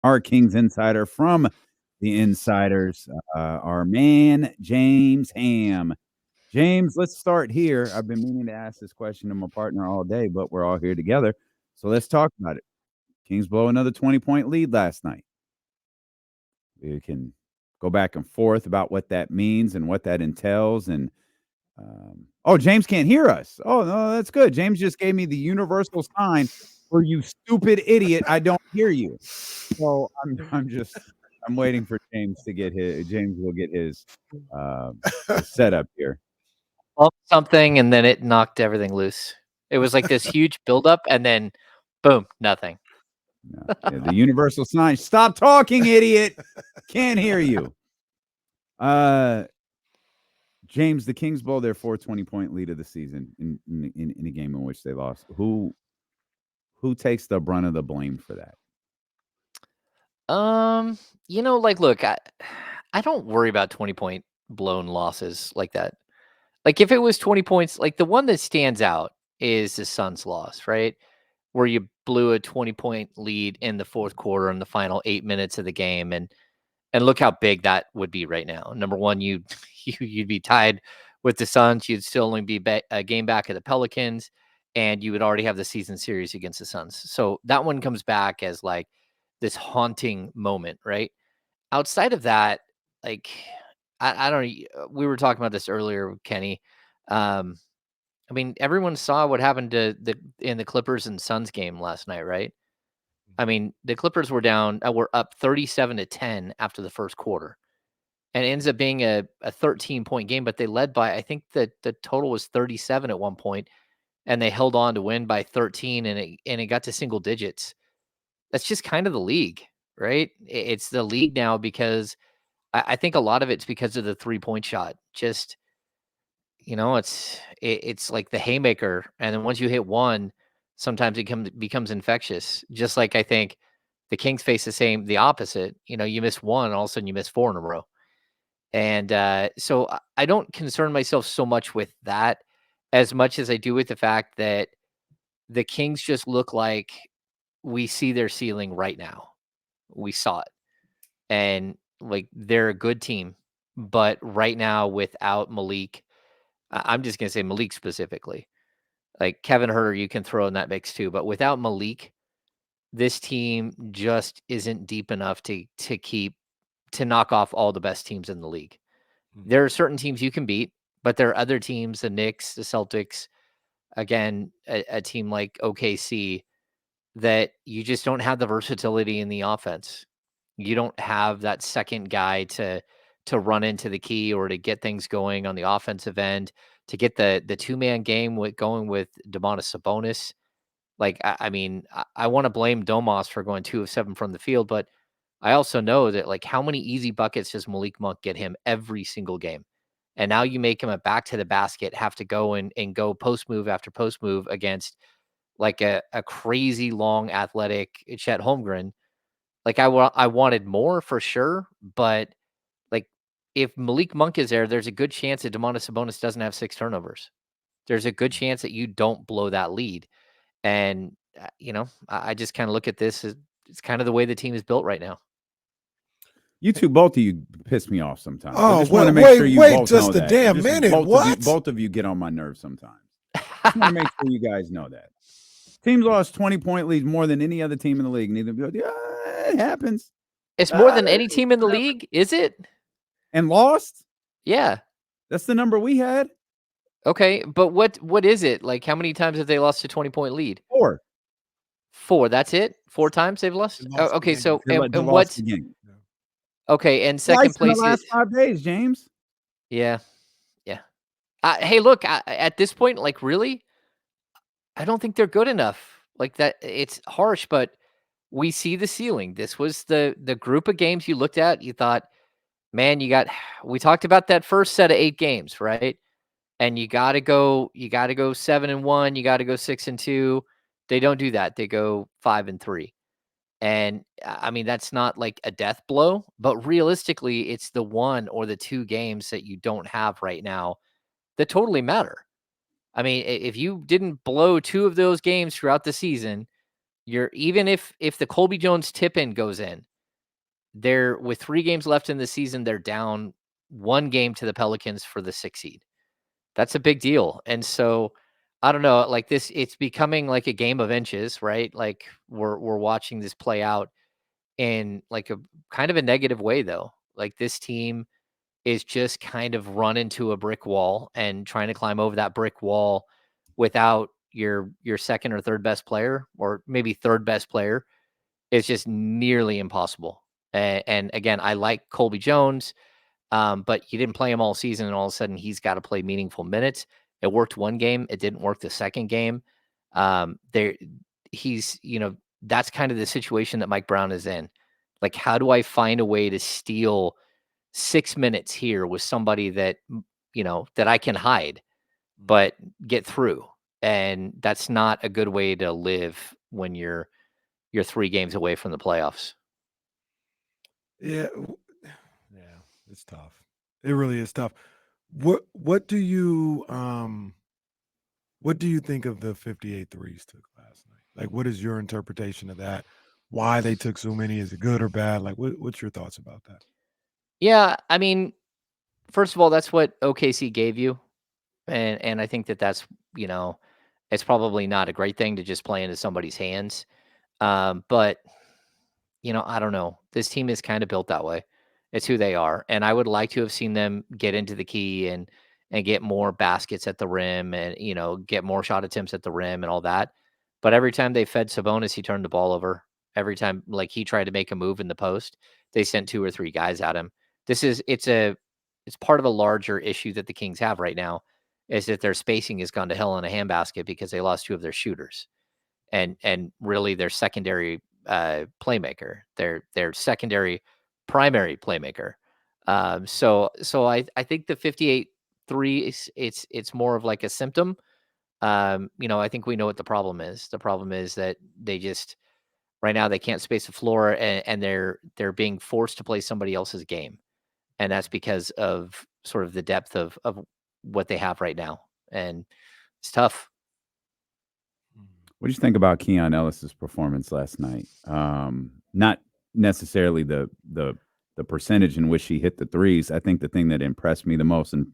our Kings insider from the Insiders, our man, James Ham. James, let's start here. I've been meaning to ask this question to my partner all day, but we're all here together. So let's talk about it. Kings blow another 20-point lead last night. We can go back and forth about what that means and what that entails. And James can't hear us. Oh, no, that's good. James just gave me the universal sign for you stupid idiot. I don't hear you. So I'm waiting for James to get his. James will get his setup here. Something, and then it knocked everything loose. It was like this huge buildup, and then boom, nothing. No, yeah, the universal sign. Stop talking, idiot. Can't hear you. James, the Kings blow their 420-point lead of the season in a game in which they lost. Who takes the brunt of the blame for that? Look, I don't worry about 20-point blown losses like that. Like if it was 20 points, like the one that stands out is the Suns loss, right? Where you blew a 20-point lead in the fourth quarter in the final 8 minutes of the game, and look how big that would be right now. Number one, you'd be tied with the Suns. You'd still only be a game back at the Pelicans, and you would already have the season series against the Suns. So that one comes back as like this haunting moment, right? Outside of that, like I don't. We were talking about this earlier, Kenny. I mean, everyone saw what happened in the Clippers and Suns game last night, right? I mean, the Clippers were up 37-10 after the first quarter, and it ends up being a 13-point game, but they led by, I think the total was 37 at one point, and they held on to win by 13, and it got to single digits. That's just kind of the league, right? It's the league now because I think a lot of it's because of the 3-point shot. Just, it's like the haymaker, and then once you hit one, sometimes it becomes infectious. Just like I think the Kings face the opposite. You miss one, and all of a sudden you miss four in a row. And so I don't concern myself so much with that as much as I do with the fact that the Kings just look like we see their ceiling right now. We saw it. And like they're a good team. But right now, without Malik, I'm just going to say Malik specifically. Like Kevin Herter, you can throw in that mix too. But without Malik, this team just isn't deep enough to knock off all the best teams in the league. There are certain teams you can beat, but there are other teams, the Knicks, the Celtics, again, a team like OKC, that you just don't have the versatility in the offense. You don't have that second guy to run into the key or to get things going on the offensive end, to get the two-man game going with Domantas Sabonis. Like, I mean, I want to blame Domas for going 2 of 7 from the field, but I also know that, like, how many easy buckets does Malik Monk get him every single game? And now you make him a back to the basket, have to go and go post move after post move against like a crazy long athletic Chet Holmgren. Like I wanted more for sure, but like if Malik Monk is there, there's a good chance that Domantas Sabonis doesn't have 6 turnovers. There's a good chance that you don't blow that lead. And I just kind of look at this as it's kind of the way the team is built right now. You two, both of you piss me off sometimes. Oh, I just want to make sure you both just know the that. damn minute. What? Both of you get on my nerves sometimes. I just want to make sure you guys know that. Teams lost 20-point leads more than any other team in the league. Neither be like, yeah, it happens. It's more than any team in the league, is it? And lost? Yeah. That's the number we had. Okay, but what is it? Like, how many times have they lost a 20-point lead? 4. 4, that's it? 4 times they've lost? lost okay, so and what's the game? Okay, and second place in the last 5 days, James. Yeah. Yeah. Hey, look, at this point, like, really? I don't think they're good enough. Like that, it's harsh, but we see the ceiling. This was the group of games you looked at. You thought, man, we talked about that first set of 8 games, right? And you got to go 7-1. You got to go 6-2. They don't do that. They go 5-3. And I mean, that's not like a death blow, but realistically, it's the 1 or the 2 games that you don't have right now that totally matter. I mean, if you didn't blow 2 of those games throughout the season, even if the Colby Jones tip-in goes in, they're with 3 games left in the season, they're down 1 game to the Pelicans for the 6th seed. That's a big deal, and so, I don't know, like, this it's becoming like a game of inches, right? Like, we're watching this play out in, like, a kind of a negative way, though. Like, this team is just kind of run into a brick wall and trying to climb over that brick wall without your 2nd or 3rd best player, or maybe 3rd best player, is just nearly impossible. And again, I like Colby Jones, but you didn't play him all season, and all of a sudden he's got to play meaningful minutes. It worked one game, it didn't work the second game. There, he's that's kind of the situation that Mike Brown is in. Like, how do I find a way to steal 6 minutes here with somebody that that I can hide but get through? And that's not a good way to live when you're 3 games away from the playoffs. Yeah, yeah, it's tough. It really is tough. What do you what do you think of the 58 threes took last night? Like, what is your interpretation of that? Why they took so many? Is it good or bad? Like, what's your thoughts about that? Yeah, I mean, first of all, that's what OKC gave you, and I think that that's you know, it's probably not a great thing to just play into somebody's hands. But I don't know. This team is kind of built that way. It's who they are, and I would like to have seen them get into the key and get more baskets at the rim, and get more shot attempts at the rim and all that. But every time they fed Sabonis, he turned the ball over. Every time, like, he tried to make a move in the post, they sent 2 or 3 guys at him. This is it's part of a larger issue that the Kings have right now, is that their spacing has gone to hell in a handbasket because they lost 2 of their shooters, and really their secondary playmaker, their secondary primary playmaker. So I think the 58 3 is it's more of like a symptom. I think we know what the problem is. The problem is that they just right now they can't space the floor, and they're being forced to play somebody else's game, and that's because of sort of the depth of what they have right now, and it's tough. What do you think about Keon Ellis's performance last night? Not necessarily the percentage in which he hit the threes. I think the thing that impressed me the most, and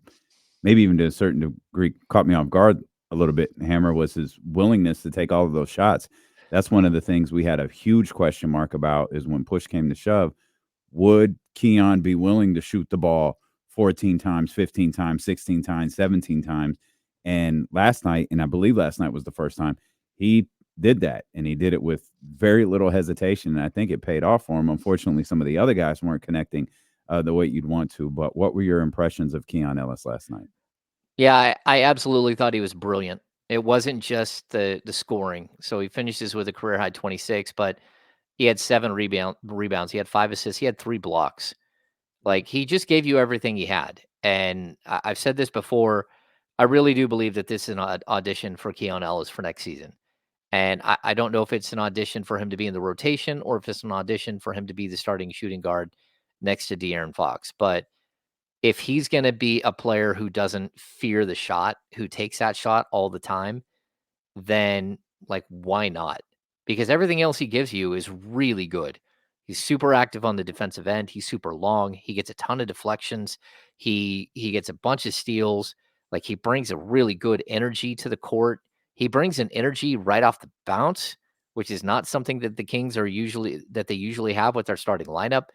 maybe even to a certain degree caught me off guard a little bit, Hammer, was his willingness to take all of those shots. That's one of the things we had a huge question mark about, is when push came to shove, would Keon be willing to shoot the ball 14 times, 15 times, 16 times, 17 times? And last night, and I believe last night was the first time, he did that, and he did it with very little hesitation, and I think it paid off for him. Unfortunately, some of the other guys weren't connecting the way you'd want to. But what were your impressions of Keon Ellis last night? Yeah, I absolutely thought he was brilliant. It wasn't just the scoring. So he finishes with a career high 26, but he had 7 rebounds. He had 5 assists. He had 3 blocks. Like, he just gave you everything he had. And I've said this before. I really do believe that this is an audition for Keon Ellis for next season. And I don't know if it's an audition for him to be in the rotation, or if it's an audition for him to be the starting shooting guard next to De'Aaron Fox. But if he's going to be a player who doesn't fear the shot, who takes that shot all the time, then, like, why not? Because everything else he gives you is really good. He's super active on the defensive end. He's super long. He gets a ton of deflections. He gets a bunch of steals. Like, he brings a really good energy to the court. He brings an energy right off the bounce, which is not something that the Kings they usually have with their starting lineup.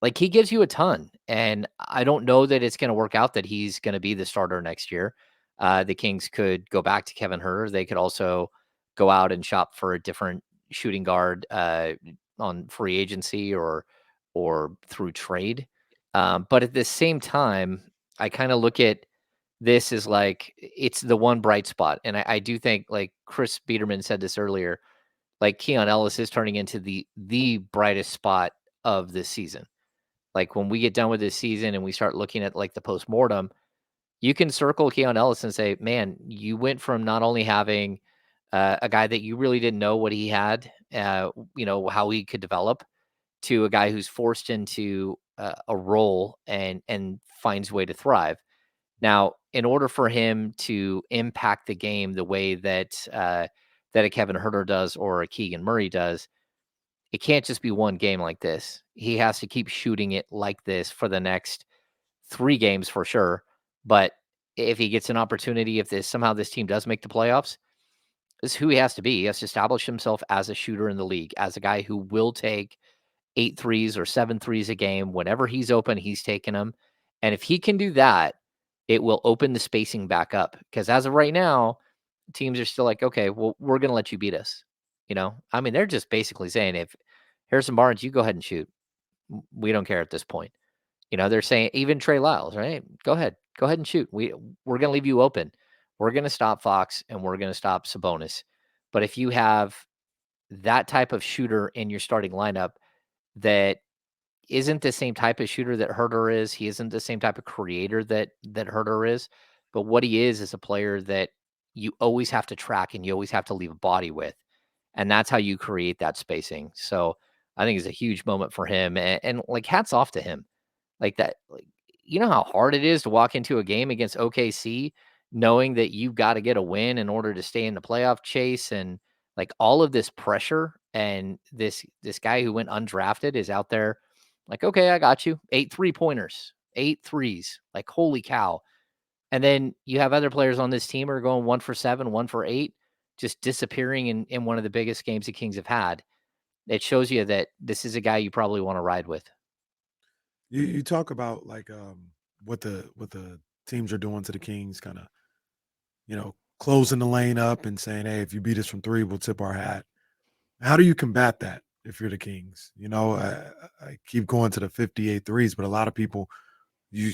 Like, he gives you a ton, and I don't know that it's gonna work out that he's gonna be the starter next year. The Kings could go back to Kevin Huerter. They could also go out and shop for a different shooting guard, on free agency or through trade. But at the same time, I kinda look at this as, like, it's the one bright spot, and I do think, like Chris Biederman said this earlier, like, Keon Ellis is turning into the brightest spot of this season. Like, when we get done with this season and we start looking at, like, the postmortem, you can circle Keon Ellis and say, "Man, you went from not only having, a guy that you really didn't know what he had, how he could develop, to a guy who's forced into a role and finds a way to thrive." Now, in order for him to impact the game the way that a Kevin Huerter does or a Keegan Murray does, it can't just be one game like this. He has to keep shooting it like this for the next 3 games for sure. But if he gets an opportunity, if somehow this team does make the playoffs, this is who he has to be. He has to establish himself as a shooter in the league, as a guy who will take 8 threes or 7 threes a game. Whenever he's open, he's taking them. And if he can do that, it will open the spacing back up. Because as of right now, teams are still like, okay, well, we're going to let you beat us. I mean, they're just basically saying, if Harrison Barnes, you go ahead and shoot. We don't care at this point. They're saying even Trey Lyles, right? Go ahead and shoot. We're going to leave you open. We're going to stop Fox and we're going to stop Sabonis. But if you have that type of shooter in your starting lineup that isn't the same type of shooter that Herter is, he isn't the same type of creator that Herter is, but what he is a player that you always have to track and you always have to leave a body with. And that's how you create that spacing. So I think it's a huge moment for him, and like hats off to him. Like that, like, you know how hard it is to walk into a game against OKC knowing that you've got to get a win in order to stay in the playoff chase, and like all of this pressure, and this guy who went undrafted is out there like, okay, I got you. 8 3-pointers, 8 threes. Like, holy cow. And then you have other players on this team who are going 1 for 7, 1 for 8, just disappearing in one of the biggest games the Kings have had. It shows you that this is a guy you probably want to ride with. You talk about like what the teams are doing to the Kings, kind of, closing the lane up and saying, hey, if you beat us from 3, we'll tip our hat. How do you combat that if you're the Kings? I keep going to the 58 threes, but a lot of people you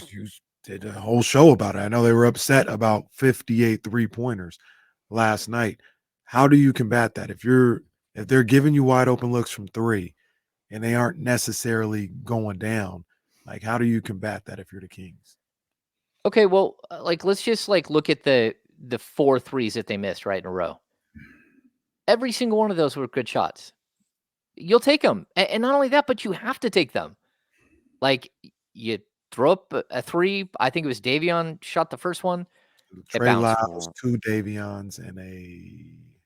did a whole show about it. I know they were upset about 58 3-pointers last night. How do you combat that if they're giving you wide open looks from 3 and they aren't necessarily going down? Like, how do you combat that if you're the Kings? Okay, well, let's just look at the 4 threes that they missed right in a row. Every single one of those were good shots. You'll take them, and not only that, but you have to take them. Like, you throw up a 3. I think it was Davion shot the first one. Trey Lyles, 2 Davions,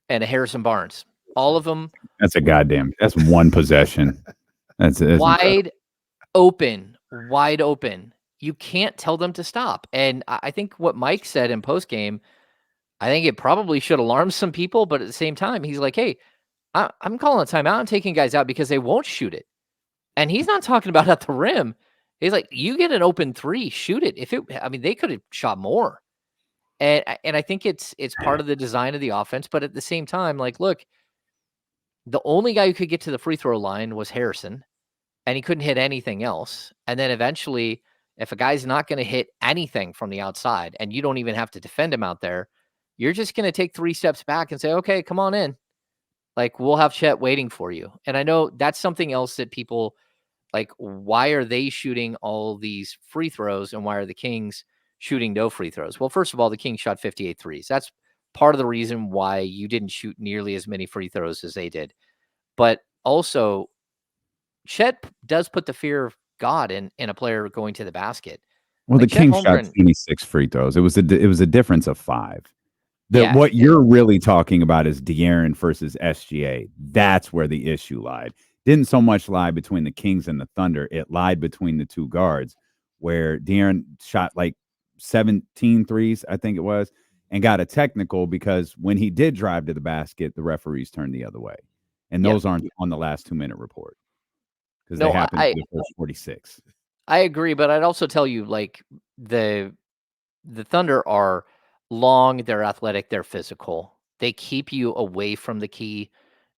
and a Harrison Barnes. All of them. That's that's one possession. That's wide open. You can't tell them to stop. And I think what Mike said in postgame, I think it probably should alarm some people, but at the same time, he's like, hey, I'm calling a timeout and taking guys out because they won't shoot it. And he's not talking about at the rim. He's like, you get an open 3, shoot it. They could have shot more. And I think it's part of the design of the offense. But at the same time, like, look, the only guy who could get to the free throw line was Harrison, and he couldn't hit anything else. And then eventually, if a guy's not going to hit anything from the outside and you don't even have to defend him out there, you're just going to take 3 steps back and say, okay, come on in. Like, we'll have Chet waiting for you. And I know that's something else that people like, why are they shooting all these free throws and why are the Kings shooting no free throws? Well, first of all, the Kings shot 58 threes. That's part of the reason why you didn't shoot nearly as many free throws as they did. But also, Chet does put the fear of God in a player going to the basket. Well, the Kings shot 26 free throws. It was a difference of 5. What you're really talking about is De'Aaron versus SGA. That's where the issue lied. Didn't so much lie between the Kings and the Thunder. It lied between the 2 guards, where De'Aaron shot like 17 threes, I think it was, and got a technical because when he did drive to the basket, the referees turned the other way. And those aren't on the last 2-minute report because they happened in the first 46. I agree, but I'd also tell you, like, the Thunder are long, they're athletic, they're physical. They keep you away from the key.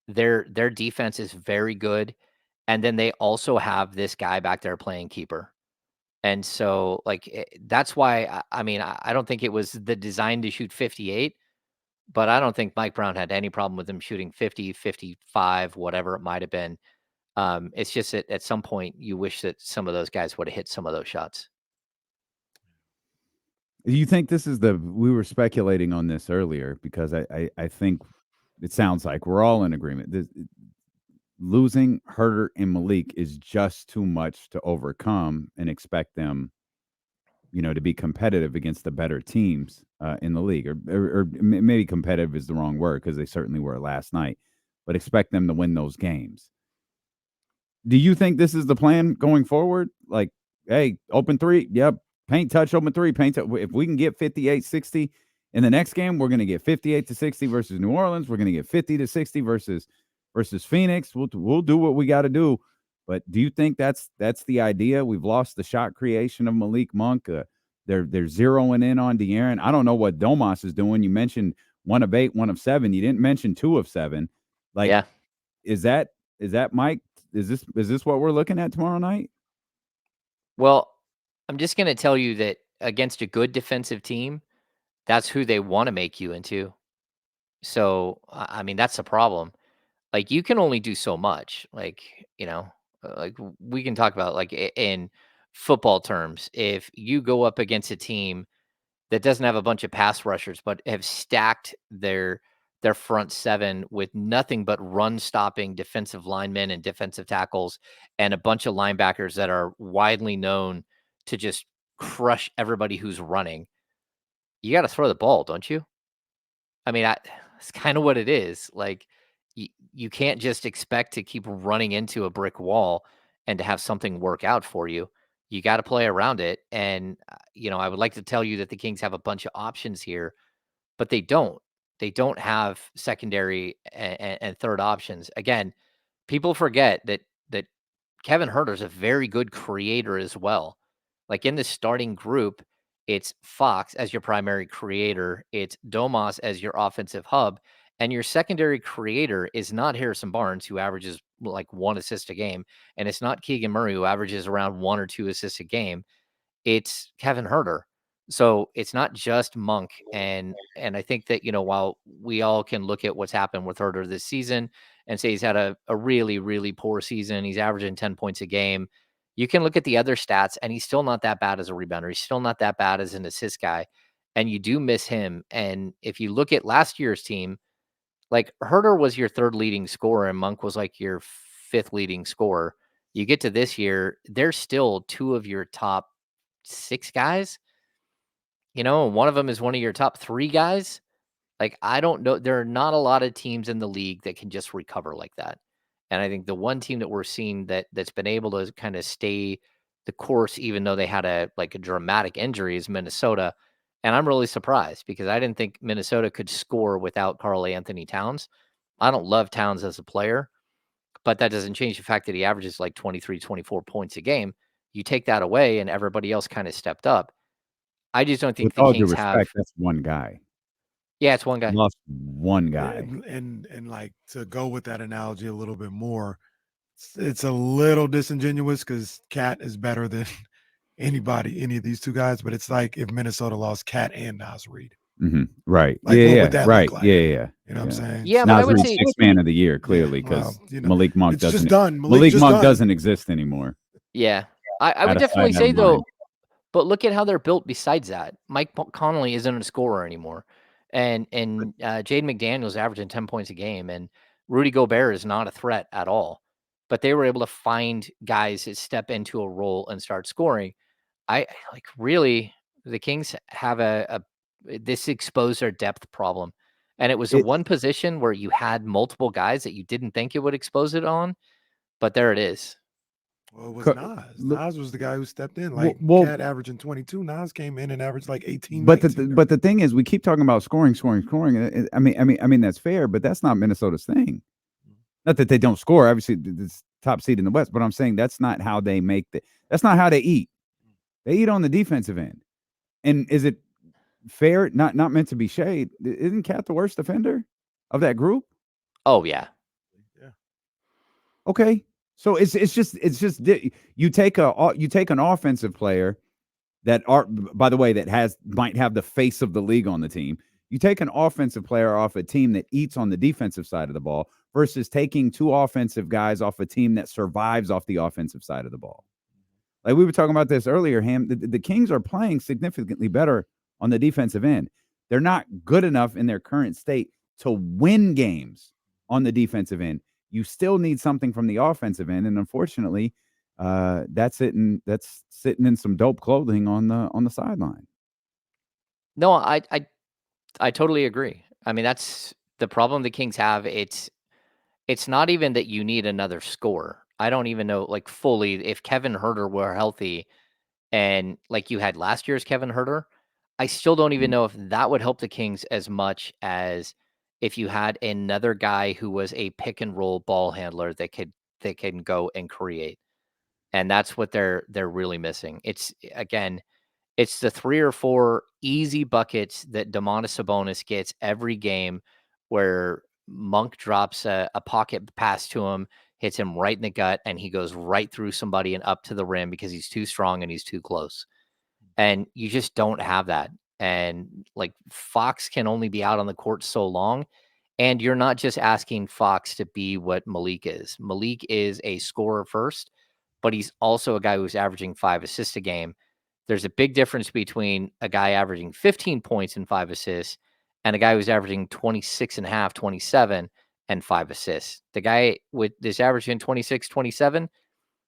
Their defense is very good. And then they also have this guy back there playing keeper. And so, that's why, I don't think it was the design to shoot 58, but I don't think Mike Brown had any problem with him shooting 50, 55, whatever it might have been. It's just that at some point you wish that some of those guys would have hit some of those shots. Do you think this is we were speculating on this earlier because I think it sounds like we're all in agreement. Losing Herter and Malik is just too much to overcome and expect them, to be competitive against the better teams in the league, or maybe competitive is the wrong word because they certainly were last night, but expect them to win those games. Do you think this is the plan going forward? Like, hey, open three. Yep. Paint touch, open three. If we can get 58-60 in the next game, we're going to get 58-60 versus New Orleans. We're going to get 50-60 versus Phoenix. We'll do what we got to do. But do you think that's the idea? We've lost the shot creation of Malik Monk. They're zeroing in on De'Aaron. I don't know what Domas is doing. You mentioned 1 of 8, 1 of 7. You didn't mention 2 of 7. Like, Yeah. is that Mike? Is this what we're looking at tomorrow night? Well, I'm just going to tell you that against a good defensive team, that's who they want to make you into. So, I mean, that's the problem. Like, you can only do so much. Like, we can talk about like in football terms. If you go up against a team that doesn't have a bunch of pass rushers, but have stacked their front seven with nothing but run stopping defensive linemen and defensive tackles, and a bunch of linebackers that are widely known to just crush everybody who's running, you got to throw the ball, don't you? I mean, it's kind of what it is. Like, you can't just expect to keep running into a brick wall and to have something work out for you. You got to play around it. And, I would like to tell you that the Kings have a bunch of options here, but they don't. They don't have secondary and third options. Again, people forget that Kevin Herter's a very good creator as well. Like in the starting group, it's Fox as your primary creator, it's Domas as your offensive hub, and your secondary creator is not Harrison Barnes, who averages like 1 assist a game, and it's not Keegan Murray, who averages around 1 or 2 assists a game. It's Kevin Herter. So it's not just Monk. And I think that, while we all can look at what's happened with Herter this season and say he's had a really, really poor season, he's averaging 10 points a game. You can look at the other stats and he's still not that bad as a rebounder. He's still not that bad as an assist guy. And you do miss him. And if you look at last year's team, like Herter was your third leading scorer and Monk was like your fifth leading scorer. You get to this year, they're still 2 of your top 6 guys, and one of them is one of your top 3 guys. Like, I don't know. There are not a lot of teams in the league that can just recover like that. And I think the one team that we're seeing that's been able to kind of stay the course, even though they had a dramatic injury, is Minnesota. And I'm really surprised because I didn't think Minnesota could score without Karl Anthony Towns. I don't love Towns as a player, but that doesn't change the fact that he averages like 23, 24 points a game. You take that away and everybody else kind of stepped up. I just don't think With the all due Kings respect, have. that's one guy. Yeah, it's one guy. Lost one guy. And like, to go with that analogy a little bit more, it's a little disingenuous because Cat is better than any of these 2 guys, but it's like if Minnesota lost Cat and Nas Reed. Right. Like, yeah. what would that right. look like? Yeah. You know what I'm saying? Yeah, but I Nas would Reed's say 6th man of the year, clearly, because Malik Monk it's doesn't. just done. Malik just Monk done. doesn't exist anymore. Yeah. I would Out of definitely sight, out say of though, mind. but look at how they're built besides that. Mike Conley isn't a scorer anymore. And Jaden McDaniel's averaging 10 points a game, and Rudy Gobert is not a threat at all. But they were able to find guys that step into a role and start scoring. I like really the Kings have this exposed their depth problem. And it was the one position where you had multiple guys that you didn't think it would expose it on, but there it is. Well, it was Nas. Nas was the guy who stepped in. Like, Cat averaging 22. Nas came in and averaged like 18. But the thing is, we keep talking about scoring. I mean that's fair, but that's not Minnesota's thing. Not that they don't score. Obviously, it's top seed in the West, but I'm saying that's not how they that's not how they eat. They eat on the defensive end. And is it fair? Not meant to be shade. Isn't Cat the worst defender of that group? Oh yeah. Okay. So it's just you take an offensive player that by the way, that might have the face of the league on the team. You take an offensive player off a team that eats on the defensive side of the ball versus taking 2 offensive guys off a team that survives off the offensive side of the ball. Like we were talking about this earlier, Ham, the Kings are playing significantly better on the defensive end. They're not good enough in their current state to win games on the defensive end. You still need something from the offensive end, and unfortunately, that's sitting in some dope clothing on the sideline. No, I totally agree. I mean, that's the problem the Kings have. It's not even that you need another scorer. I don't even know, like, fully if Kevin Huerter were healthy and like you had last year's Kevin Huerter, I still don't even know if that would help the Kings as much as if you had another guy who was a pick and roll ball handler that can go and create. And that's what they're really missing. It's again, it's the 3 or 4 easy buckets that Domantas Sabonis gets every game where Monk drops a pocket pass to him, hits him right in the gut, and he goes right through somebody and up to the rim because he's too strong and he's too close. And you just don't have that. And like Fox can only be out on the court so long. And you're not just asking Fox to be what Malik is. Malik is a scorer first, but he's also a guy who's averaging 5 assists a game. There's a big difference between a guy averaging 15 points and 5 assists and a guy who's averaging 26 and a half, 27 and 5 assists. The guy with this averaging 26, 27,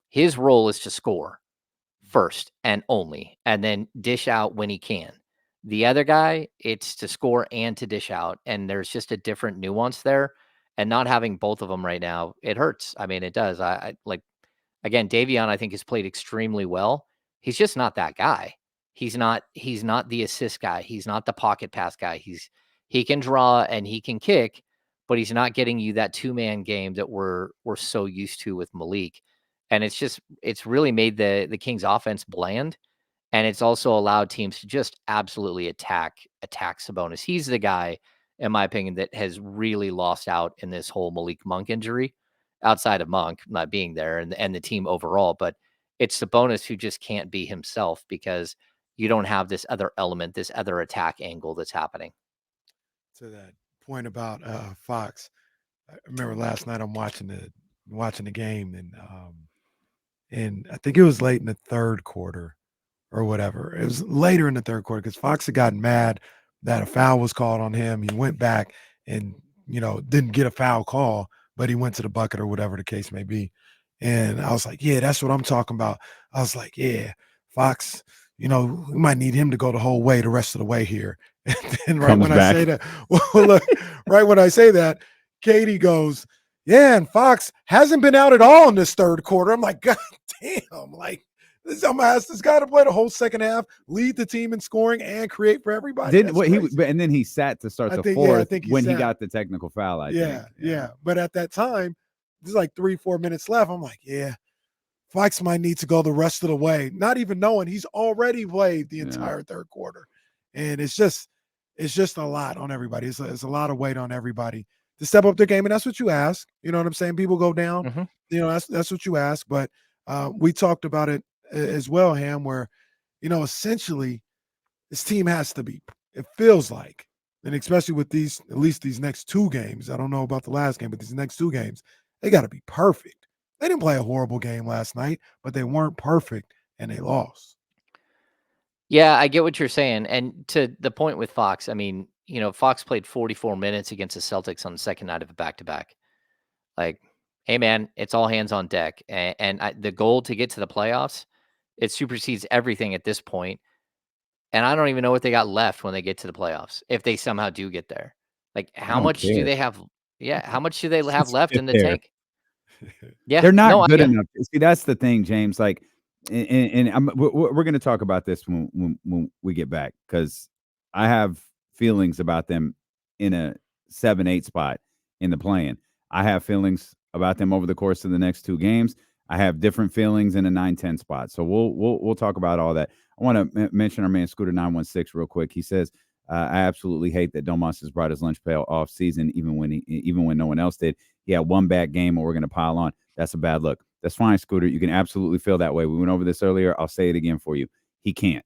his role is to score first and only, and then dish out when he can. The other guy, it's to score and to dish out, and there's just a different nuance there. And not having both of them right now, it hurts. I mean, it does. I like again, Davion, I think has played extremely well. He's just not that guy. He's not the assist guy. He's not the pocket pass guy. He can draw and he can kick, but he's not getting you that two-man game that we're so used to with Malik. And it's really made the Kings offense bland. And it's also allowed teams to just absolutely attack Sabonis. He's the guy, in my opinion, that has really lost out in this whole Malik Monk injury, outside of Monk not being there and the team overall. But it's Sabonis who just can't be himself because you don't have this other element, this other attack angle that's happening. To that point about Fox, I remember last night I'm watching the game, and I think it was late in the third quarter or whatever. It was later in the third quarter because Fox had gotten mad that a foul was called on him. He went back and, didn't get a foul call, but he went to the bucket or whatever the case may be. And I was like, yeah, that's what I'm talking about. I was like, yeah, Fox, we might need him to go the whole way, the rest of the way here. And then right Comes when I back. say that, well, look, right when I say that, Katie goes, yeah, and Fox hasn't been out at all in this third quarter. I'm like, God damn, like, I'm gonna ask this guy to play the whole second half, lead the team in scoring, and create for everybody. Didn't That's what crazy. and then he sat to start the I fourth think he when he sat. got the technical foul. I think. Yeah. But at that time, there's like 3-4 minutes left. I'm like, yeah, Fox might need to go the rest of the way, not even knowing he's already played the entire third quarter. And it's just a lot on everybody. It's a lot of weight on everybody to step up their game. And that's what you ask. You know what I'm saying? People go down. Mm-hmm. That's what you ask. But we talked about it as well, Ham, where, essentially this team has to be, it feels like, and especially with at least these next two games, I don't know about the last game, but these next two games, they got to be perfect. They didn't play a horrible game last night, but they weren't perfect and they lost. Yeah, I get what you're saying. And to the point with Fox, I mean, Fox played 44 minutes against the Celtics on the second night of a back-to-back. Like, hey, man, it's all hands on deck. The goal to get to the playoffs, it supersedes everything at this point. And I don't even know what they got left when they get to the playoffs, if they somehow do get there. Like, I how don't much do care. they have? Yeah, how much do they have Just left get in the there. tank? Yeah, They're not no, good enough. See, that's the thing, James. Like, we're going to talk about this when we get back because I have feelings about them in a 7-8 spot in the play-in. I have feelings about them over the course of the next two games. I have different feelings in a 9-10 spot. So we'll talk about all that. I want to mention our man Scooter 916 real quick. He says, I absolutely hate that Domas has brought his lunch pail off season, even when no one else did. He had one bad game, or we're going to pile on. That's a bad look. That's fine, Scooter. You can absolutely feel that way. We went over this earlier. I'll say it again for you. He can't.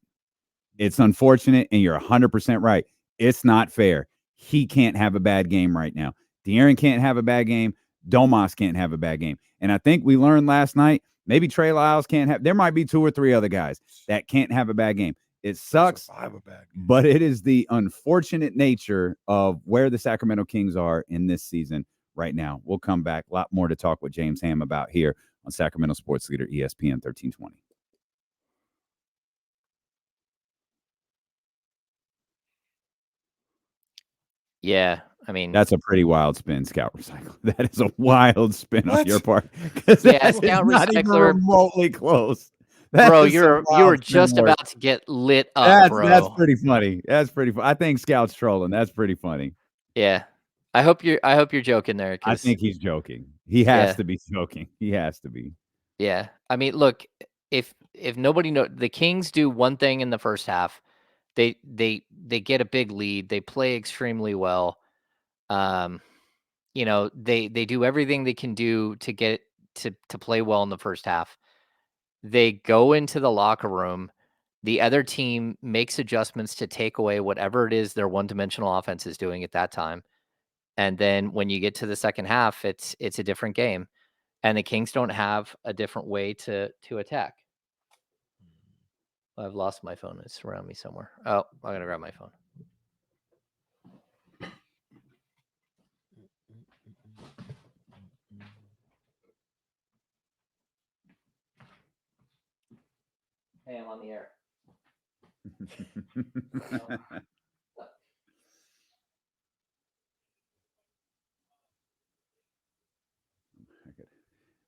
It's unfortunate, and you're 100% right. It's not fair. He can't have a bad game right now. De'Aaron can't have a bad game. Domas can't have a bad game. And I think we learned last night, maybe Trey Lyles can't have – there might be 2 or 3 other guys that can't have a bad game. It sucks, but it is the unfortunate nature of where the Sacramento Kings are in this season right now. We'll come back. A lot more to talk with James Ham about here on Sacramento Sports Leader ESPN 1320. Yeah. I mean, that's a pretty wild spin, Scout Recycle. That is a wild spin on What? your part. Because Yeah, that is Scout not even Recycler. remotely close. That bro, is some you were wild spin just work. about to get lit up, bro. That's pretty funny. That's pretty funny. I think Scout's trolling. That's pretty funny. Yeah. I hope you're joking there. I think he's joking. He has to be joking. He has to be. Yeah. I mean, look, if nobody know, the Kings do one thing in the first half. They get a big lead. They play extremely well. You know, they do everything they can do to get to play well in the first half. They go into the locker room. The other team makes adjustments to take away whatever it is their one-dimensional offense is doing at that time. And then when you get to the second half, it's a different game. And the Kings don't have a different way to attack. I've lost my phone. It's around me somewhere. Oh, I'm going to grab my phone. Hey, I'm on the air.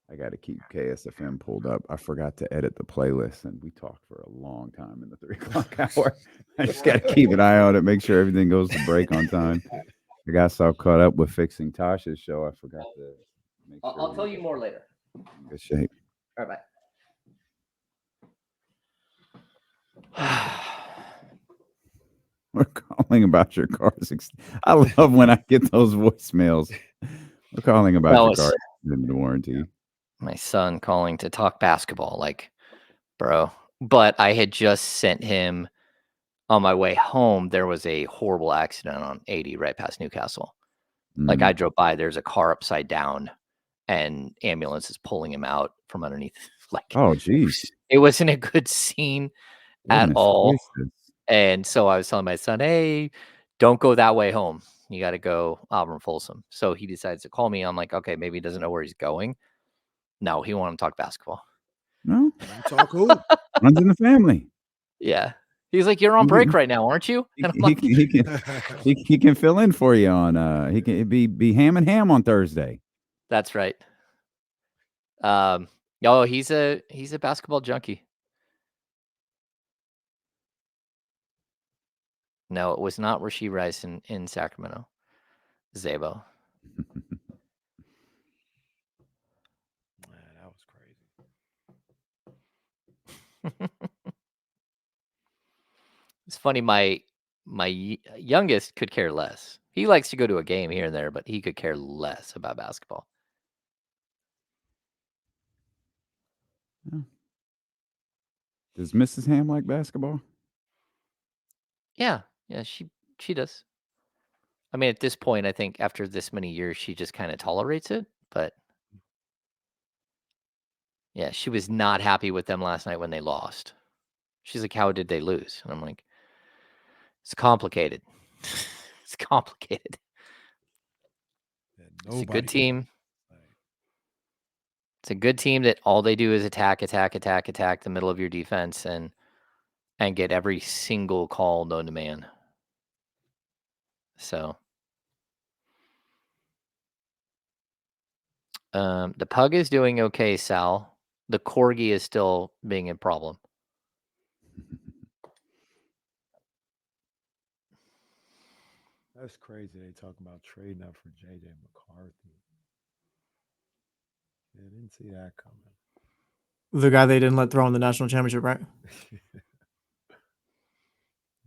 I got to keep KSFM pulled up. I forgot to edit the playlist, and we talked for a long time in the 3 o'clock hour. I just got to keep an eye on it, make sure everything goes to break on time. I got so caught up with fixing Tasha's show, I forgot to make sure. I'll tell you more later. In good shape. All right, bye. We're calling about your car's. I love when I get those voicemails. We're calling about your car's extended warranty. My son calling to talk basketball, like, bro. But I had just sent him on my way home. There was a horrible accident on 80 right past Newcastle. Like, I drove by, there's a car upside down, and ambulance is pulling him out from underneath. Like, oh, geez. It wasn't a good scene at all. Gracious. And so I was telling my son, hey, don't go that way home. You got to go Auburn Folsom. So he decides to call me. I'm like, okay, maybe he doesn't know where he's going. No, he wanted to talk basketball. No, talk hoop. Runs in the family. Yeah. He's like, you're on break right now, aren't you? And he can fill in for you on he can be ham and ham on Thursday. That's right. He's a basketball junkie. No, it was not Rasheed Rice in Sacramento. Zabo. Man, that was crazy. It's funny. My youngest could care less. He likes to go to a game here and there, but he could care less about basketball. Yeah. Does Mrs. Ham like basketball? Yeah, she does. I mean, at this point, I think after this many years, she just kind of tolerates it. But yeah, she was not happy with them last night when they lost. She's like, how did they lose? And I'm like, it's complicated. It's complicated. It's a good team. It's a good team that all they do is attack the middle of your defense and get every single call known to man. So the pug is doing okay, Sal. The corgi is still being a problem. That's crazy. They talk about trading up for JJ McCarthy. Yeah, I didn't see that coming. The guy they didn't let throw in the national championship, right?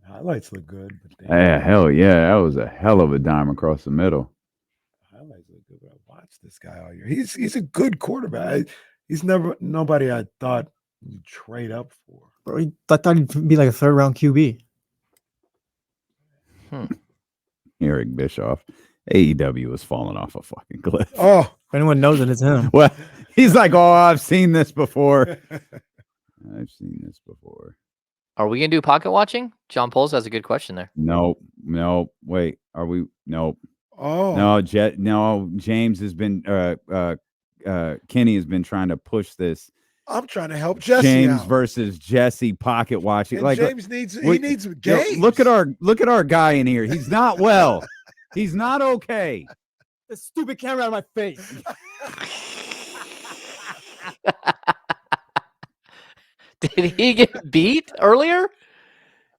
Highlights look good. But yeah, hell yeah. That was a hell of a dime across the middle. Highlights look good, but I watched this guy all year. He's a good quarterback. He's nobody I thought you'd trade up for. Bro, I thought he'd be like a third round QB. Eric Bischoff. AEW was falling off a fucking cliff. Oh, if anyone knows it, it's him. Well, he's like, oh, I've seen this before. I've seen this before. Are we gonna do pocket watching? John Poles has a good question there. Nope. Wait, are we? Nope. Oh no. James has been. Kenny has been trying to push this. I'm trying to help Jesse. James out. versus Jesse pocket watching. And like James needs games. Look at our guy in here. He's not well. He's not okay. The stupid camera out of my face. Did he get beat earlier?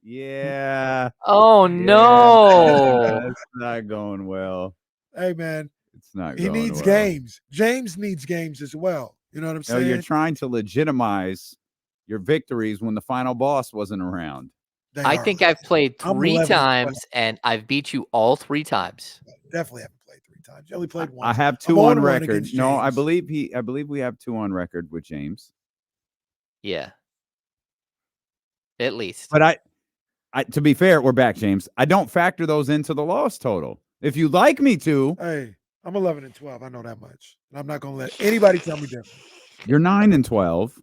Yeah. Oh no! It's not going well. Hey, man, It's not he going needs well. games. James needs games as well. You know what I'm No, saying? you're trying to legitimize your victories when the final boss wasn't around. They I are think right. I've played I'm 3 11 and 12. times and I've beat you all 3 times. Definitely haven't played 3 times. You only played once. I have I'm 2 on 0-1 record. against No, I James. believe we have 2 on record with James. Yeah. At least. But I to be fair, we're back, James. I don't factor those into the loss total. If you'd like me to, Hey, I'm 11 and 12. I know that much. And I'm not going to let anybody tell me different. you're 9 and 12.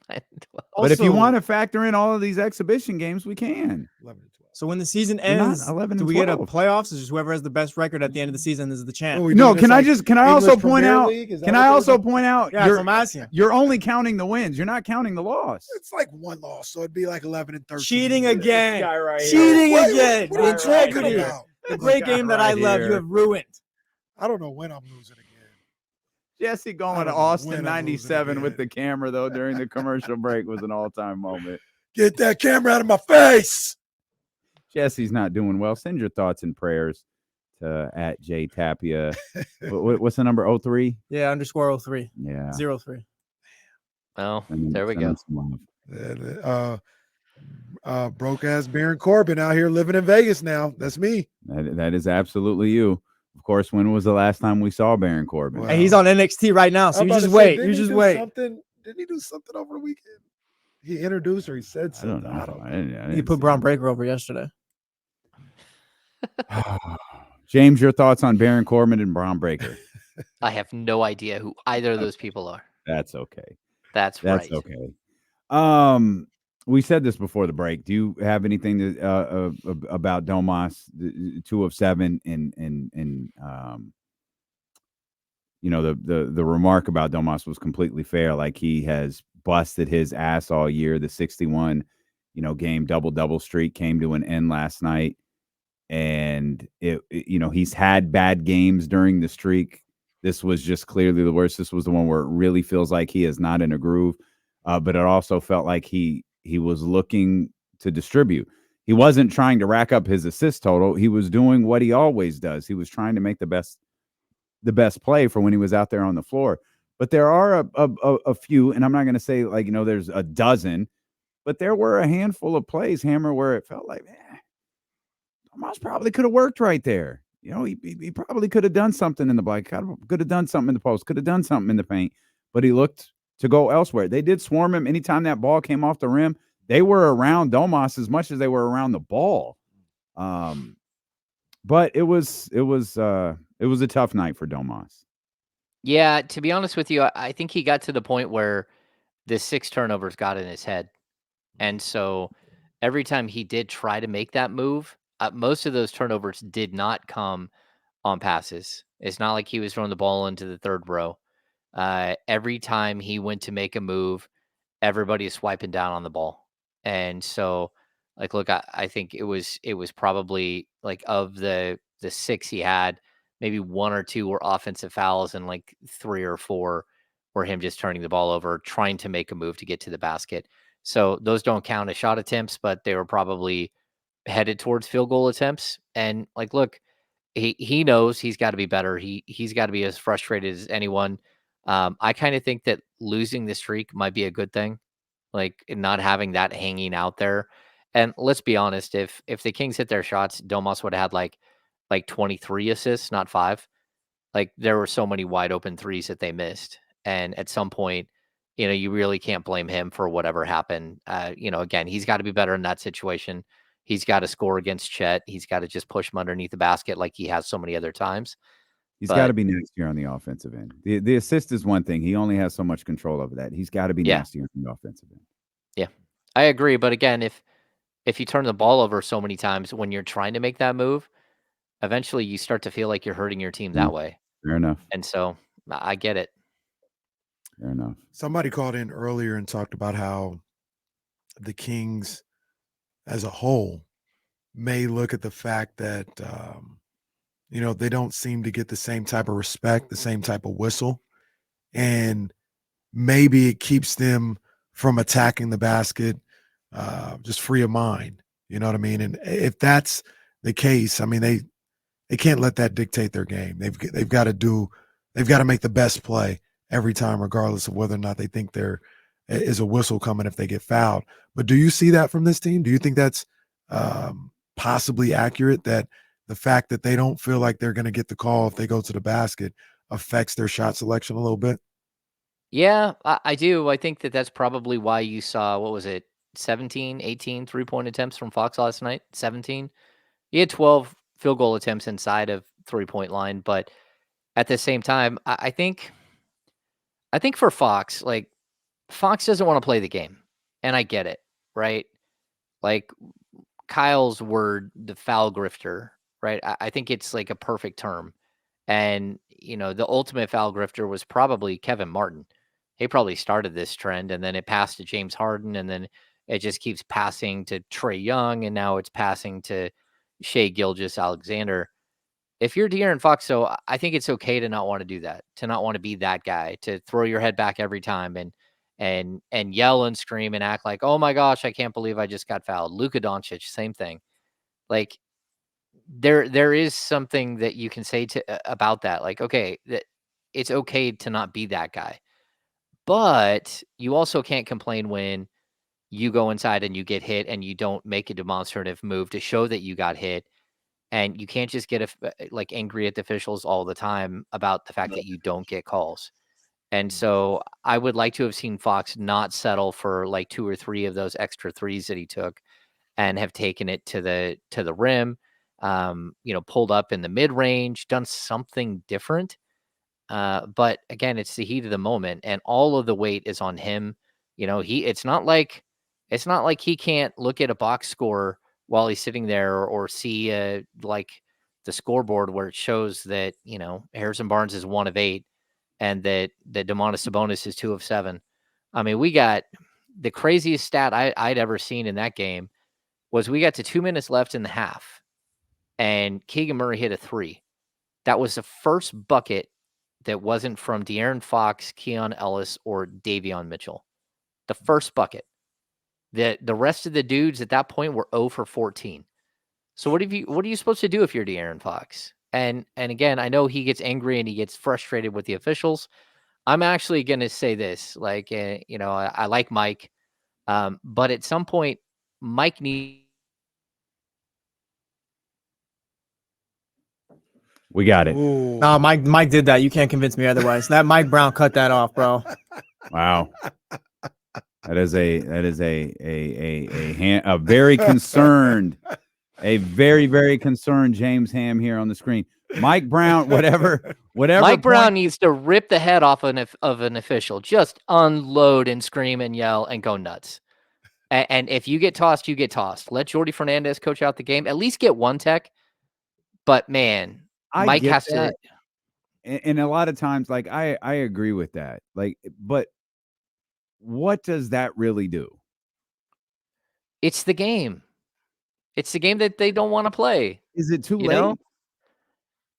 But if you Also- want to factor in all of these exhibition games, we can. 11 and 12. So when the season You're not ends, 11 do and we get a 12. playoffs? Or just whoever has the best record at the end of the season is the champ? What, we No, doing this can I like just can I English also point Premier out League? Is that can what I we're also doing? point out Yeah, so I'm asking. you're only counting the wins. You're not counting the loss. It's like 1 loss, so it'd be like 11 and 13. Cheating again. Guy right Cheating What- again. What are you Guy talking right here. about? The great game that I love, you have ruined. I don't know when I'm losing again. Jesse I going don't to know Austin when I'm losing 97 with again. the camera though during the commercial break was an all-time moment. Get that camera out of my face. Jesse's not doing well. Send your thoughts and prayers to at J Tapia. What's the number? 03? Yeah, _03. Yeah. 03. Well, Send there we him go. some love. Broke ass Baron Corbin out here living in Vegas now. That's me. That is absolutely you. Of course, when was the last time we saw Baron Corbin? Wow. And he's on NXT right now, so I'm you about just to say, wait. didn't You he just do wait. Something? Didn't he do something over the weekend? He introduced or he said I don't something. know. I don't know. I He didn't put see Braun it. Breaker over yesterday. James, your thoughts on Baron Corbin and Braun Breaker? I have no idea who either of those people are. That's okay. That's right. Okay. We said this before the break. Do you have anything to about Domas, 2 of 7, and the remark about Domas was completely fair. Like he has busted his ass all year. The 61, game double streak came to an end last night, and he's had bad games during the streak. This was just clearly the worst. This was the one where it really feels like he is not in a groove. But it also felt like he was looking to distribute. He wasn't trying to rack up his assist total. He was doing what he always does. He was trying to make the best play for when he was out there on the floor. But there are a few, and I'm not going to say there's a dozen, but there were a handful of plays, Hammer, where it felt like, Tomas probably could have worked right there. He probably could have done something in the block, could have done something in the post, could have done something in the paint, but he looked to go elsewhere. They did swarm him anytime that ball came off the rim. They were around Domas as much as they were around the ball. But it was a tough night for Domas. Yeah, to be honest with you, I think he got to the point where the 6 turnovers got in his head. And so every time he did try to make that move, most of those turnovers did not come on passes. It's not like he was throwing the ball into the third row. Every time he went to make a move, everybody is swiping down on the ball. And so, look, I think it was probably like of the 6 he had, maybe 1 or 2 were offensive fouls, and like 3 or 4 were him just turning the ball over, trying to make a move to get to the basket. So those don't count as shot attempts, but they were probably headed towards field goal attempts. And look, he knows he's got to be better. He's got to be as frustrated as anyone. I kind of think that losing the streak might be a good thing, like not having that hanging out there. And let's be honest, if the Kings hit their shots, Domas would have had like 23 assists, not 5. Like there were so many wide open threes that they missed. And at some point, you really can't blame him for whatever happened. Again, he's got to be better in that situation. He's got to score against Chet. He's got to just push him underneath the basket like he has so many other times. He's got to be nastier on the offensive end. The assist is one thing. He only has so much control over that. He's got to be nastier on the offensive end. Yeah, I agree. But again, if you turn the ball over so many times when you're trying to make that move, eventually you start to feel like you're hurting your team that way. Fair enough. And so I get it. Fair enough. Somebody called in earlier and talked about how the Kings as a whole may look at the fact that they don't seem to get the same type of respect, the same type of whistle, and maybe it keeps them from attacking the basket just free of mind. You know what I mean? And if that's the case, I mean they can't let that dictate their game. They've got to make the best play every time, regardless of whether or not they think there is a whistle coming if they get fouled. But do you see that from this team? Do you think that's possibly accurate, that the fact that they don't feel like they're going to get the call if they go to the basket affects their shot selection a little bit? Yeah, I do. I think that that's probably why you saw, what was it, 17, 18 three-point attempts from Fox last night? 17? He had 12 field goal attempts inside of three-point line, but at the same time, I think for Fox, like, Fox doesn't want to play the game, and I get it, right? Like, Kyle's word, the foul grifter, right? I think it's like a perfect term. And, the ultimate foul grifter was probably Kevin Martin. He probably started this trend, and then it passed to James Harden, and then it just keeps passing to Trae Young, and now it's passing to Shea Gilgeous-Alexander. If you're De'Aaron Fox, so I think it's okay to not want to do that, to not want to be that guy, to throw your head back every time and yell and scream and act like, oh my gosh, I can't believe I just got fouled. Luka Doncic, same thing. Like, there is something that you can say about that. Like, okay, that it's okay to not be that guy, but you also can't complain when you go inside and you get hit and you don't make a demonstrative move to show that you got hit. And you can't just get like angry at the officials all the time about the fact that you don't get calls. And so I would like to have seen Fox not settle for like 2 or 3 of those extra threes that he took and have taken it to the rim, pulled up in the mid range, done something different. But again, it's the heat of the moment, and all of the weight is on him. It's not like he can't look at a box score while he's sitting there, or see like the scoreboard where it shows that Harrison Barnes is 1 of 8, and that Domantas Sabonis is 2 of 7. I mean, we got the craziest stat I'd ever seen in that game was we got to 2 minutes left in the half, and Keegan Murray hit a 3. That was the first bucket that wasn't from De'Aaron Fox, Keon Ellis, or Davion Mitchell. The first bucket. The rest of the dudes at that point were 0 for 14. So what are you supposed to do if you're De'Aaron Fox? And again, I know he gets angry and he gets frustrated with the officials. I'm actually going to say this, like, I like Mike, but at some point, Mike needs. We got it. Ooh. No, Mike did that. You can't convince me otherwise. That Mike Brown cut that off, bro. Wow. That is a very concerned, a very, very concerned James Ham here on the screen. Mike Brown, whatever. Mike Brown needs to rip the head off of an official. Just unload and scream and yell and go nuts. And if you get tossed, you get tossed. Let Jordy Fernandez coach out the game. At least get one tech. But man, Mike has to. And a lot of times, like, I agree with that. Like, but what does that really do? It's the game. It's the game that they don't want to play. Is it too late?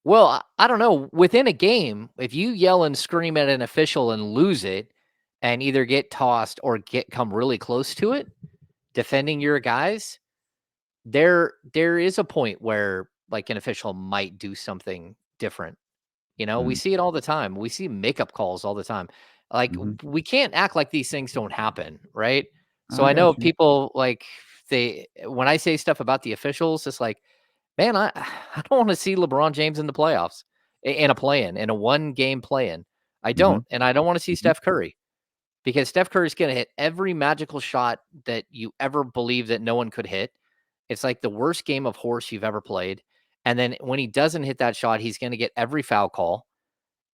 Well, I don't know. Within a game, if you yell and scream at an official and lose it, and either get tossed or come really close to it, defending your guys, there is a point where like an official might do something different. We see it all the time. We see makeup calls all the time. Like, we can't act like these things don't happen, right? So I know people, like, when I say stuff about the officials, it's like, man, I don't want to see LeBron James in the playoffs, in a play-in, in a 1-game play-in. I don't. And I don't want to see Steph Curry, because Steph Curry is going to hit every magical shot that you ever believe that no one could hit. It's like the worst game of horse you've ever played. And then when he doesn't hit that shot, he's going to get every foul call.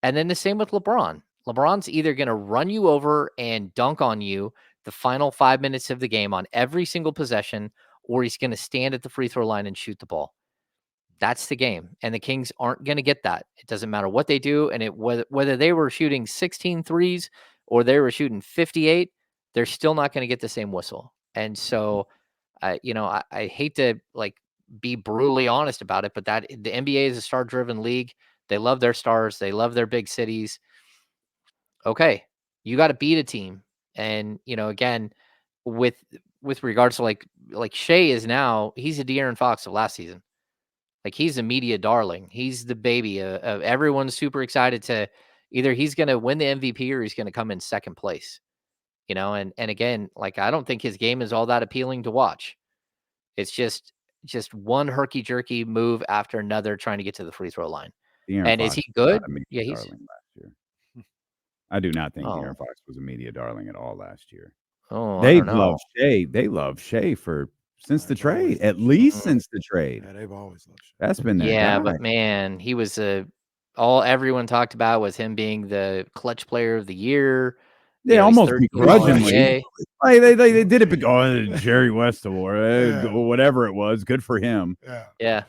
And then the same with LeBron. LeBron's either going to run you over and dunk on you the final 5 minutes of the game on every single possession, or he's going to stand at the free throw line and shoot the ball. That's the game. And the Kings aren't going to get that. It doesn't matter what they do. And whether they were shooting 16 threes or they were shooting 58, they're still not going to get the same whistle. And so, I hate to, like, be brutally honest about it, but that the NBA is a star-driven league. They love their stars. They love their big cities. Okay, you got to beat a team, and again, with regards to like Shea is now, he's a De'Aaron Fox of last season. Like, he's a media darling. He's the baby. Everyone's super excited to either he's going to win the MVP or he's going to come in second place. And again, like, I don't think his game is all that appealing to watch. It's just one herky jerky move after another trying to get to the free throw line. De'Aaron And Fox is he was not good? a media Yeah, he's. darling last year. I do not think Oh, De'Aaron Fox was a media darling at all last year. I They don't know. love Shea. They love Shea since the They've always trade, at loved least Mhm. since the trade. Yeah, they've always loved Shea. That's been their Yeah, guy. but man, he was all everyone talked about was him being the clutch player of the year. Yeah, He's almost third team All begrudgingly. NBA. Like, they did it because Jerry West award, Yeah. whatever it was. Good for him. Yeah. Yeah.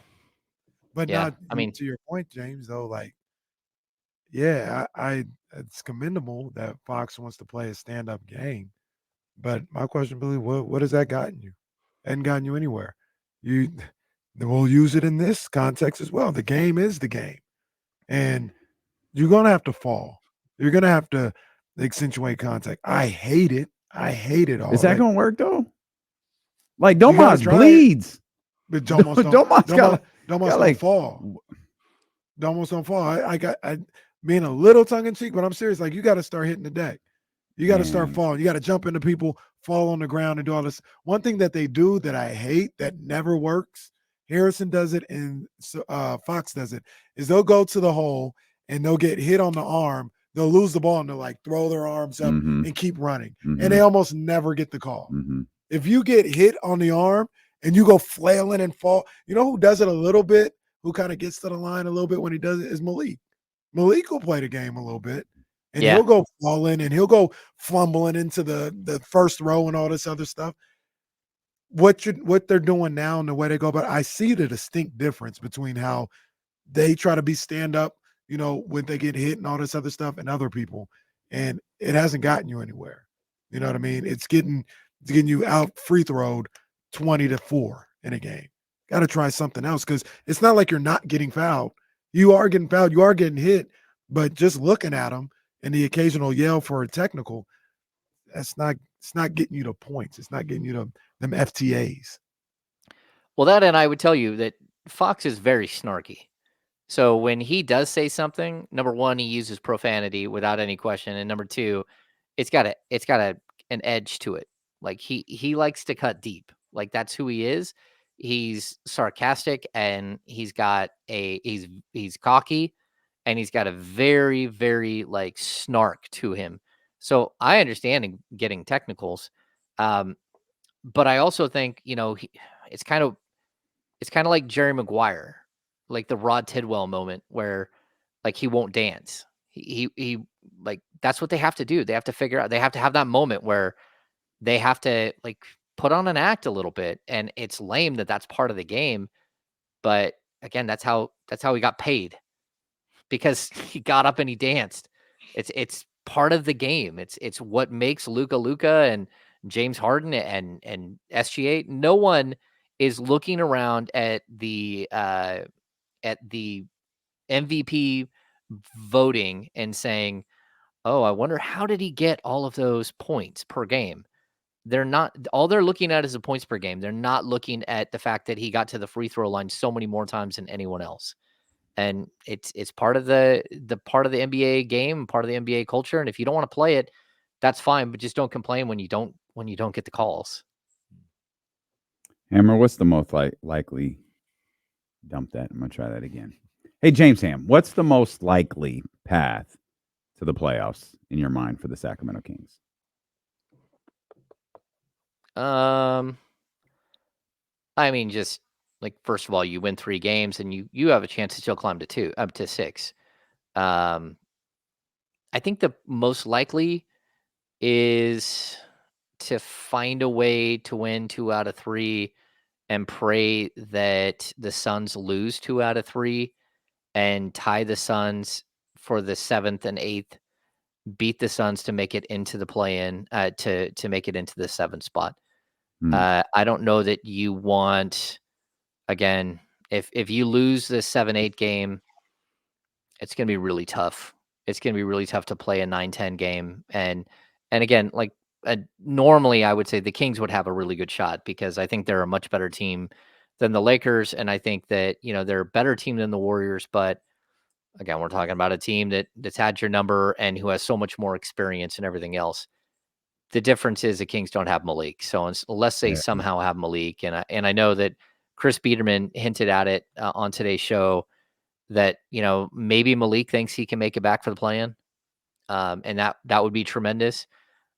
But Yeah, not, I mean, to your point, James, though, like, yeah, I it's commendable that Fox wants to play a stand-up game. But my question, Billy, what has that gotten you? Hadn't gotten you anywhere. We'll use it in this context as well. The game is the game. And you're gonna have to fall. You're gonna have to accentuate contact. I hate it. I hate it all. Is that Like, going to work though? Like you gotta Domas try it. bleeds. But Domas Domas got don't like fall. Domas don't fall. I being a little tongue in cheek, but I'm serious. Like, you got to start hitting the deck. You got to start Man. falling. You got to jump into people, fall on the ground, and do all this. One thing that they do that I hate that never works, Harrison does it and Fox does it, is they'll go to the hole and they'll get hit on the arm. They'll lose the ball and they'll like throw their arms up Mhm. and keep running. Mhm. And they almost never get the call. Mhm. If you get hit on the arm and you go flailing and fall, you know who does it a little bit, who kind of gets to the line a little bit when he does it, is Malik. Malik will play the game a little bit. And Yeah. he'll go falling and he'll go fumbling into the first row and all this other stuff. What they're doing now and the way they go about it, I see the distinct difference between how they try to be stand up, when they get hit and all this other stuff, and other people. And it hasn't gotten you anywhere. You know what I mean? It's getting you out free throwed 20-4 in a game. Got to try something else, because it's not like you're not getting fouled. You are getting fouled. You are getting hit. But just looking at them and the occasional yell for a technical, it's not getting you to points. It's not getting you to them FTAs. Well, that, and I would tell you that Fox is very snarky. So when he does say something, number one, he uses profanity without any question, and number two, it's got an edge to it. Like, he likes to cut deep. Like, that's who he is. He's sarcastic, and he's cocky, and he's got a very, very like snark to him. So I understand getting technicals, but I also think it's kind of like Jerry Maguire, like the Rod Tidwell moment where like he won't dance. He like, that's what they have to do. They have to figure out. They have to have that moment where they have to like put on an act a little bit, and it's lame that that's part of the game. But again, that's how he got paid, because he got up and he danced. It's part of the game. It's what makes Luka and James Harden and SGA. No one is looking around at the MVP voting and saying, "Oh, I wonder how did he get all of those points per game." They're not, all they're looking at is the points per game. They're not looking at the fact that he got to the free throw line so many more times than anyone else. And it's part of the NBA game, part of the NBA culture. And if you don't want to play it, that's fine, but just don't complain when you don't get the calls. Hammer, what's the most likely? Dump that. I'm gonna try that again. Hey, James Ham, what's the most likely path to the playoffs in your mind for the Sacramento Kings? I mean, just like, first of all, you win 3 games and you have a chance to still climb up to 6. I think the most likely is to find a way to win 2 out of 3 and pray that the Suns lose 2 out of 3 and tie the Suns for the 7th and 8th, beat the Suns to make it into the play-in, to make it into the 7th spot. Hmm. I don't know that you want again, if you lose this 7-8 game, it's going to be really tough. It's going to be really tough to play a 9-10 game. And again, like normally I would say the Kings would have a really good shot because I think they're a much better team than the Lakers. And I think that, they're a better team than the Warriors. But again, we're talking about a team that's had your number and who has so much more experience and everything else. The difference is the Kings don't have Malik. So unless they Yeah. somehow have Malik, and I know that Chris Biederman hinted at it on today's show that maybe Malik thinks he can make it back for the play-in, and that would be tremendous.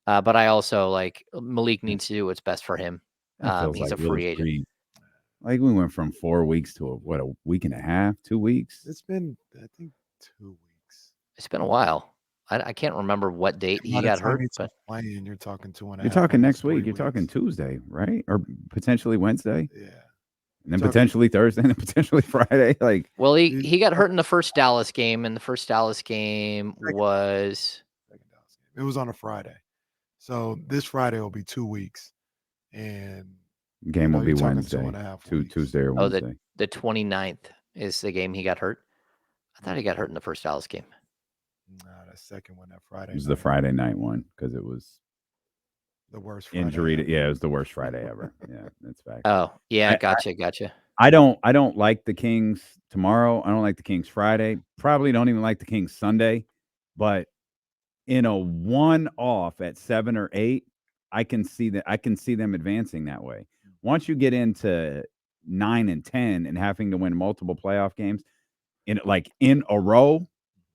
But I also like Malik needs to do what's best for him. That feels He's like a really free agent. like we went from 4 weeks to a week and a half, 2 weeks. It's been, I think, 2 weeks. It's been a while. I can't remember what date he got hurt, but playing, you're talking 2.5. You're talking next almost week. 3 You're talking weeks. Tuesday, right? Or potentially Wednesday, Yeah. and then Talking- potentially Thursday, and then potentially Friday. Like, well, he got hurt in the first Dallas game, and the first Dallas game was second Dallas game. It was on a Friday, so this Friday will be 2 weeks, and game will be you're talking Wednesday, 2.5 weeks. Tuesday or Wednesday. the 29th is the game he got hurt. I thought he got hurt in the first Dallas game. Nah, the second one, that Friday. It was the Friday night one because it was the worst Friday injury. ever. Yeah, it was the worst Friday ever. Yeah, that's fact. Oh, yeah, I- gotcha. I don't like the Kings tomorrow. I don't like the Kings Friday. Probably don't even like the Kings Sunday. But in a one-off at 7 or 8, I can see them advancing that way. Once you get into 9 and 10 and having to win multiple playoff games in a row,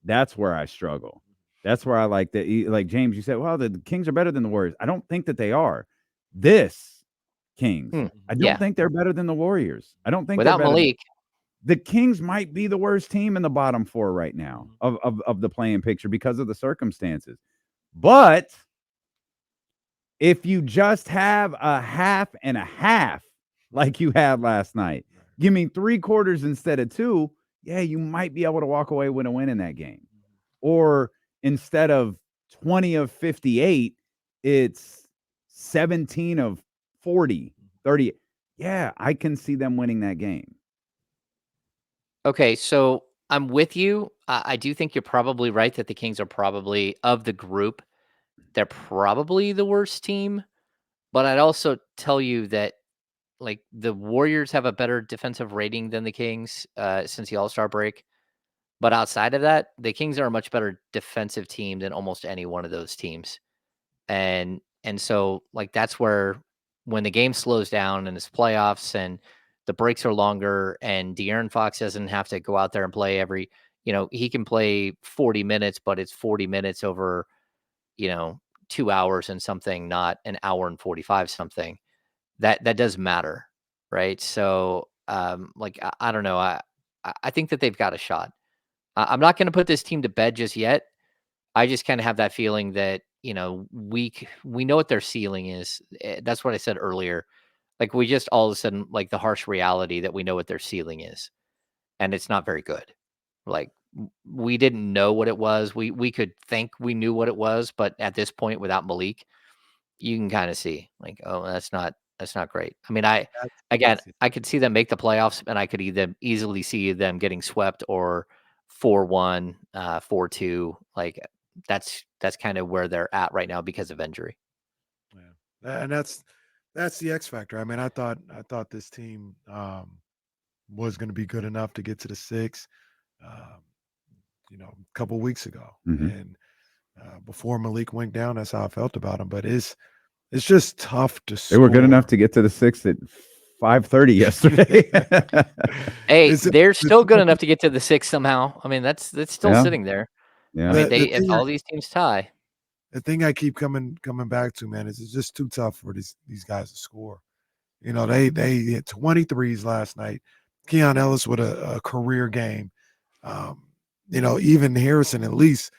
that's where I struggle. That's where I like that. Like James, you said, well, the Kings are better than the Warriors. I don't think that they are. This Kings, I don't think they're better than the Warriors. I don't think without they're better Malik. The Kings might be the worst team in the bottom 4 right now of the playing picture because of the circumstances. But if you just have a half and a half like you had last night, give me 3 quarters instead of 2, yeah, you might be able to walk away with a win in that game. Or instead of 20 of 58, it's 17 of 40, 30. Yeah, I can see them winning that game. Okay, so I'm with you. I do think you're probably right that the Kings are probably, of the group, they're probably the worst team. But I'd also tell you that like the Warriors have a better defensive rating than the Kings since the All-Star break. But outside of that, the Kings are a much better defensive team than almost any one of those teams. And so like that's where when the game slows down and it's playoffs and the breaks are longer and De'Aaron Fox doesn't have to go out there and play every, he can play 40 minutes, but it's 40 minutes over, 2 hours and something, not an hour and 45 something. That does matter, right? So like I don't know. I think that they've got a shot. I'm not going to put this team to bed just yet. I just kind of have that feeling that, we know what their ceiling is. That's what I said earlier. Like we just all of a sudden, like the harsh reality that we know what their ceiling is. And it's not very good. Like we didn't know what it was. We could think we knew what it was, but at this point without Malik, you can kind of see like, oh, that's not great. I mean, I could see them make the playoffs and I could easily see them getting swept or 4-1, 4-2. Like that's kind of where they're at right now because of injury. Yeah, and that's the X factor. I mean, I thought this team was going to be good enough to get to the 6, a couple weeks ago, and before Malik went down, that's how I felt about him. But it's just tough to score. They were good enough to get to the 6 at 5:30 yesterday. Hey, they're still good enough to get to the 6 somehow. I mean, that's still sitting there. Yeah. I mean, if all these teams tie. The thing I keep coming back to, man, is it's just too tough for these guys to score. They hit 23s last night. Keon Ellis with a career game. Even Harrison at least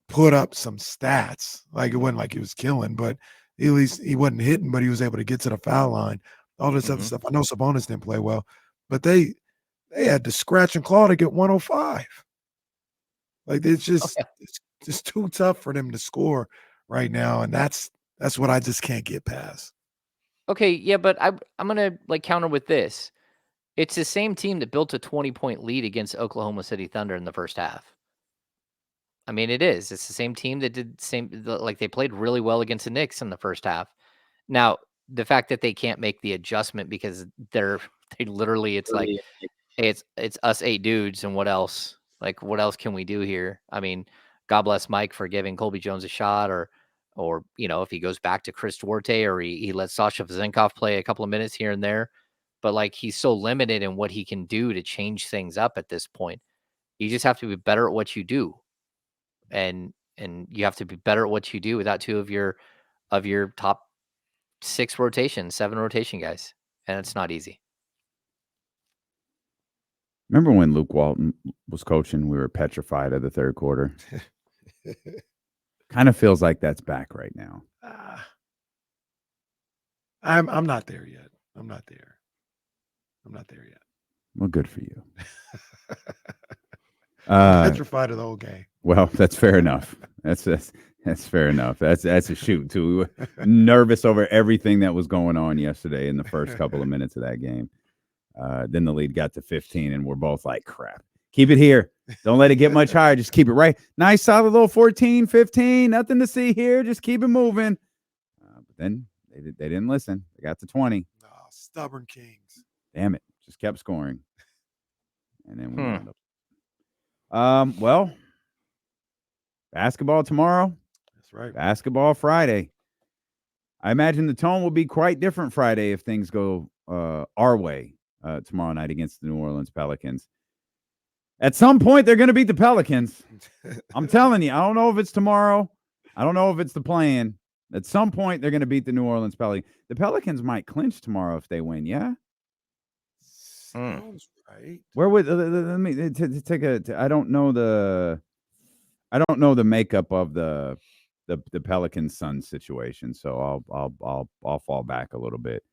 put up some stats. Like it wasn't like he was killing, but at least he wasn't hitting, but he was able to get to the foul line. All this other stuff. I know Sabonis didn't play well, but they had to scratch and claw to get 105. Like it's just it's just too tough for them to score right now, and that's what I just can't get past. Okay, yeah, but I'm gonna like counter with this. It's the same team that built a 20-point lead against Oklahoma City Thunder in the first half. I mean, it is. It's the same team that did like they played really well against the Knicks in the first half. Now, the fact that they can't make the adjustment because they literally it's like, hey, it's us 8 dudes and what else? Like what else can we do here? I mean, God bless Mike for giving Colby Jones a shot or if he goes back to Chris Duarte or he lets Sasha Vezenkov play a couple of minutes here and there. But like he's so limited in what he can do to change things up at this point. You just have to be better at what you do. And you have to be better at what you do without 2 of your top 6 rotation, 7 rotation guys. And it's not easy. Remember when Luke Walton was coaching? We were petrified of the third quarter. Kind of feels like that's back right now. I'm not there yet. I'm not there yet. Well, good for you. Petrified of the whole game. Well, that's fair enough. That's fair enough. That's a shoot too. We were nervous over everything that was going on yesterday in the first couple of minutes of that game. Then the lead got to 15, and we're both like, crap. Keep it here. Don't let it get much higher. Just keep it right. Nice, solid little 14, 15. Nothing to see here. Just keep it moving. But then they didn't listen. They got to 20. Oh, stubborn Kings. Damn it. Just kept scoring. And then we wound up. Well, basketball tomorrow. That's right. Basketball Friday. I imagine the tone will be quite different Friday if things go our way tomorrow night against the New Orleans Pelicans. At some point, they're going to beat the Pelicans. I'm telling you. I don't know if it's tomorrow. I don't know if it's the plan. At some point, they're going to beat the New Orleans Pelicans. The Pelicans might clinch tomorrow if they win, yeah? Sounds right. Where would let me take a? I don't know the makeup of the Pelicans Suns situation, so I'll fall back a little bit.